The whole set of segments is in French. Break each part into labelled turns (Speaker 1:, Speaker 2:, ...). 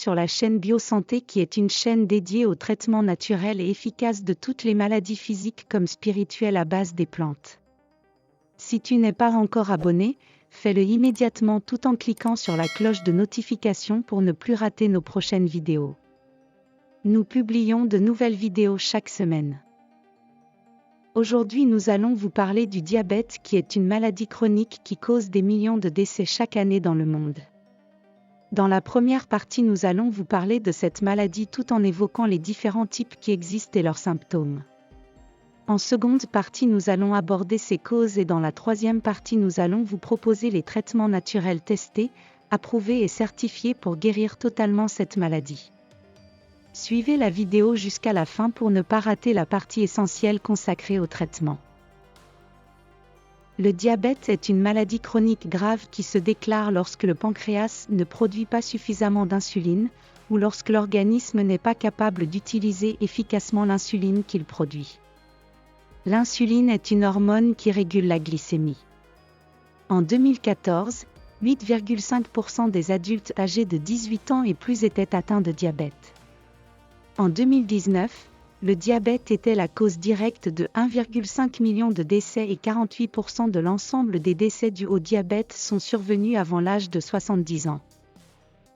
Speaker 1: sur la chaîne BioSanté qui est une chaîne dédiée au traitement naturel et efficace de toutes les maladies physiques comme spirituelles à base des plantes. Si tu n'es pas encore abonné, fais-le immédiatement tout en cliquant sur la cloche de notification pour ne plus rater nos prochaines vidéos. Nous publions de nouvelles vidéos chaque semaine. Aujourd'hui, nous allons vous parler du diabète qui est une maladie chronique qui cause des millions de décès chaque année dans le monde. Dans la première partie, nous allons vous parler de cette maladie tout en évoquant les différents types qui existent et leurs symptômes. En seconde partie, nous allons aborder ses causes et dans la troisième partie, nous allons vous proposer les traitements naturels testés, approuvés et certifiés pour guérir totalement cette maladie. Suivez la vidéo jusqu'à la fin pour ne pas rater la partie essentielle consacrée au traitement. Le diabète est une maladie chronique grave qui se déclare lorsque le pancréas ne produit pas suffisamment d'insuline, ou lorsque l'organisme n'est pas capable d'utiliser efficacement l'insuline qu'il produit. L'insuline est une hormone qui régule la glycémie. En 2014, 8,5% des adultes âgés de 18 ans et plus étaient atteints de diabète. En 2019, le diabète était la cause directe de 1,5 million de décès et 48% de l'ensemble des décès dus au diabète sont survenus avant l'âge de 70 ans.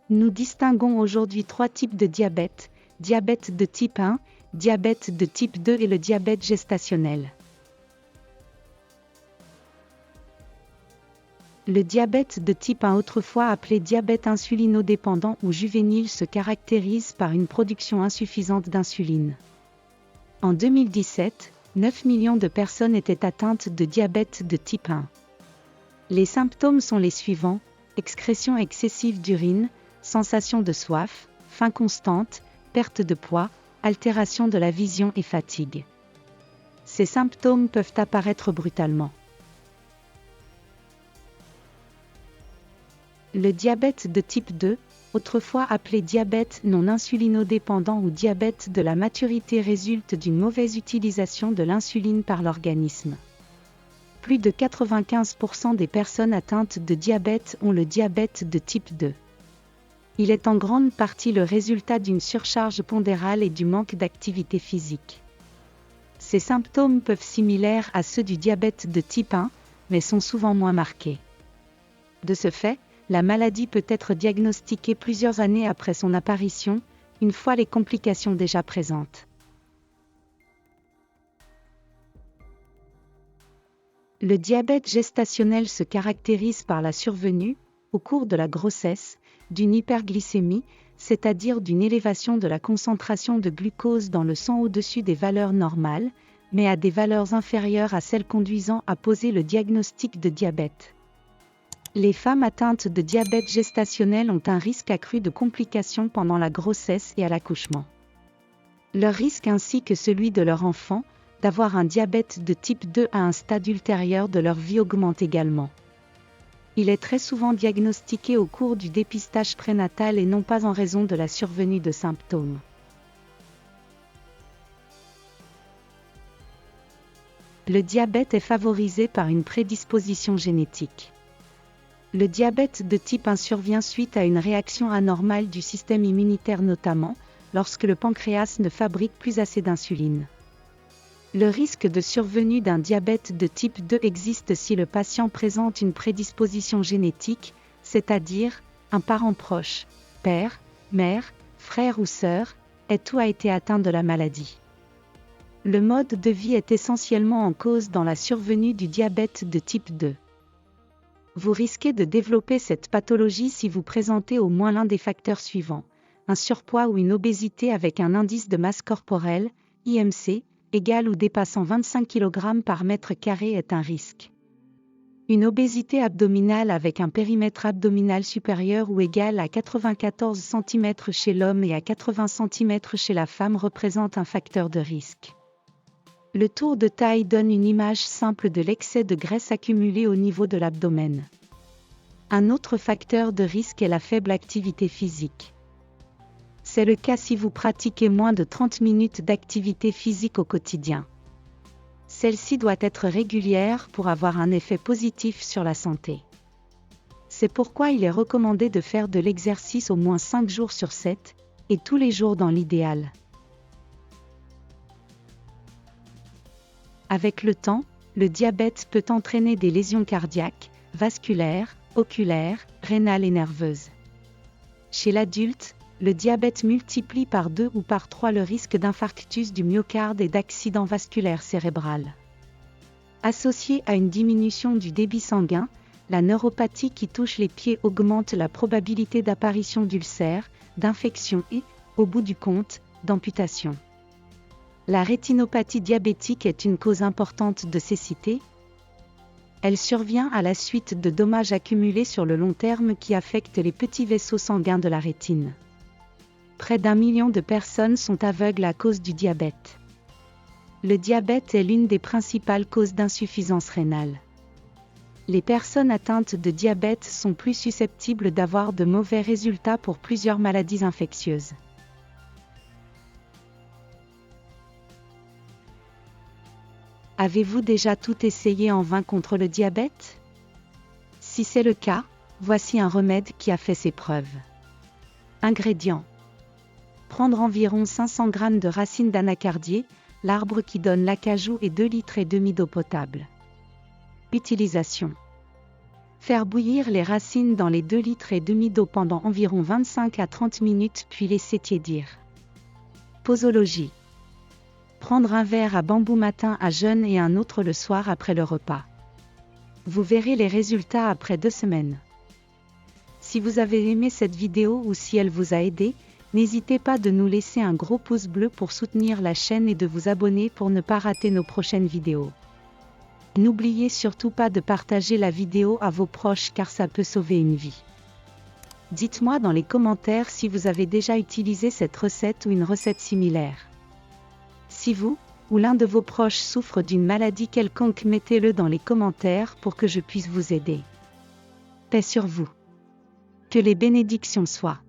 Speaker 1: Nous distinguons aujourd'hui 3 types de diabète: diabète de type 1, diabète de type 2 et le diabète gestationnel. Le diabète de type 1, autrefois appelé diabète insulinodépendant ou juvénile, se caractérise par une production insuffisante d'insuline. En 2017, 9 millions de personnes étaient atteintes de diabète de type 1. Les symptômes sont les suivants: excrétion excessive d'urine, sensation de soif, faim constante, perte de poids, altération de la vision et fatigue. Ces symptômes peuvent apparaître brutalement. Le diabète de type 2, autrefois appelé diabète non insulinodépendant ou diabète de la maturité, résulte d'une mauvaise utilisation de l'insuline par l'organisme. Plus de 95% des personnes atteintes de diabète ont le diabète de type 2. Il est en grande partie le résultat d'une surcharge pondérale et du manque d'activité physique. Ces symptômes peuvent être similaires à ceux du diabète de type 1, mais sont souvent moins marqués. De ce fait, la maladie peut être diagnostiquée plusieurs années après son apparition, une fois les complications déjà présentes. Le diabète gestationnel se caractérise par la survenue, au cours de la grossesse, d'une hyperglycémie, c'est-à-dire d'une élévation de la concentration de glucose dans le sang au-dessus des valeurs normales, mais à des valeurs inférieures à celles conduisant à poser le diagnostic de diabète. Les femmes atteintes de diabète gestationnel ont un risque accru de complications pendant la grossesse et à l'accouchement. Leur risque ainsi que celui de leur enfant d'avoir un diabète de type 2 à un stade ultérieur de leur vie augmente également. Il est très souvent diagnostiqué au cours du dépistage prénatal et non pas en raison de la survenue de symptômes. Le diabète est favorisé par une prédisposition génétique. Le diabète de type 1 survient suite à une réaction anormale du système immunitaire, notamment lorsque le pancréas ne fabrique plus assez d'insuline. Le risque de survenue d'un diabète de type 2 existe si le patient présente une prédisposition génétique, c'est-à-dire un parent proche, père, mère, frère ou sœur, est ou a été atteint de la maladie. Le mode de vie est essentiellement en cause dans la survenue du diabète de type 2. Vous risquez de développer cette pathologie si vous présentez au moins l'un des facteurs suivants: un surpoids ou une obésité avec un indice de masse corporelle, IMC, égal ou dépassant 25 kg par mètre carré est un risque. Une obésité abdominale avec un périmètre abdominal supérieur ou égal à 94 cm chez l'homme et à 80 cm chez la femme représente un facteur de risque. Le tour de taille donne une image simple de l'excès de graisse accumulée au niveau de l'abdomen. Un autre facteur de risque est la faible activité physique. C'est le cas si vous pratiquez moins de 30 minutes d'activité physique au quotidien. Celle-ci doit être régulière pour avoir un effet positif sur la santé. C'est pourquoi il est recommandé de faire de l'exercice au moins 5 jours sur 7, et tous les jours dans l'idéal. Avec le temps, le diabète peut entraîner des lésions cardiaques, vasculaires, oculaires, rénales et nerveuses. Chez l'adulte, le diabète multiplie par 2 ou par 3 le risque d'infarctus du myocarde et d'accident vasculaire cérébral. Associé à une diminution du débit sanguin, la neuropathie qui touche les pieds augmente la probabilité d'apparition d'ulcères, d'infections et, au bout du compte, d'amputations. La rétinopathie diabétique est une cause importante de cécité. Elle survient à la suite de dommages accumulés sur le long terme qui affectent les petits vaisseaux sanguins de la rétine. Près d'1 million de personnes sont aveugles à cause du diabète. Le diabète est l'une des principales causes d'insuffisance rénale. Les personnes atteintes de diabète sont plus susceptibles d'avoir de mauvais résultats pour plusieurs maladies infectieuses. Avez-vous déjà tout essayé en vain contre le diabète? Si c'est le cas, voici un remède qui a fait ses preuves. Ingrédients. Prendre environ 500 g de racines d'anacardier, l'arbre qui donne l'acajou et 2,5 litres d'eau potable. Utilisation. Faire bouillir les racines dans les 2,5 litres d'eau pendant environ 25 à 30 minutes puis laisser tiédir. Posologie. Prendre un verre à bambou matin à jeûne et un autre le soir après le repas. Vous verrez les résultats après 2 semaines. Si vous avez aimé cette vidéo ou si elle vous a aidé, n'hésitez pas de nous laisser un gros pouce bleu pour soutenir la chaîne et de vous abonner pour ne pas rater nos prochaines vidéos. N'oubliez surtout pas de partager la vidéo à vos proches car ça peut sauver une vie. Dites-moi dans les commentaires si vous avez déjà utilisé cette recette ou une recette similaire. Si vous, ou l'un de vos proches souffre d'une maladie quelconque, mettez-le dans les commentaires pour que je puisse vous aider. Paix sur vous. Que les bénédictions soient.